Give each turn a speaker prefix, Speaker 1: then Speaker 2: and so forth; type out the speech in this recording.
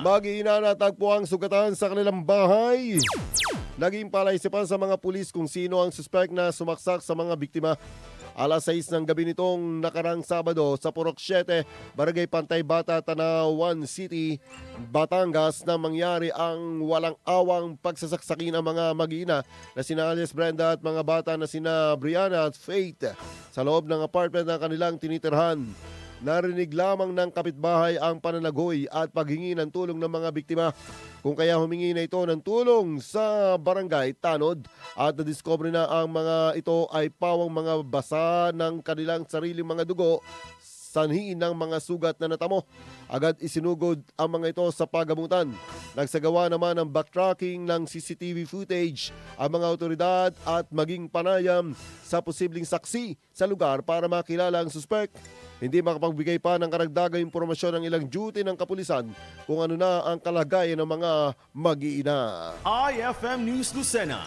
Speaker 1: Mag-iina natagpo ang sugatan sa kanilang bahay. Naging palaisipan sa mga pulis kung sino ang suspect na sumaksak sa mga biktima. Alas 6 ng gabi nitong nakarang Sabado sa Purok 7, Barangay Pantay Bata, Tanawan City, Batangas na mangyari ang walang awang pagsasaksaki ng mga mag-iina na sina Alice Brenda at mga bata na sina Brianna at Faith sa loob ng apartment na kanilang tinitirhan. Narinig lamang ng kapitbahay ang pananagoy at paghingi ng tulong ng mga biktima. Kung kaya humingi na ito ng tulong sa barangay Tanod at nadiscover na ang mga ito ay pawang mga basa ng kanilang sariling mga dugo, sanhi ng mga sugat na natamo. Agad isinugod ang mga ito sa pagamutan. Nagsagawa naman ng backtracking ng CCTV footage ang mga otoridad at maging panayam sa posibleng saksi sa lugar para makilala ang suspect. Hindi makapagbigay pa ng karagdagang impormasyon ang ilang duty ng kapulisan kung ano na ang kalagayan ng mga mag-iina.
Speaker 2: IFM News Lucena.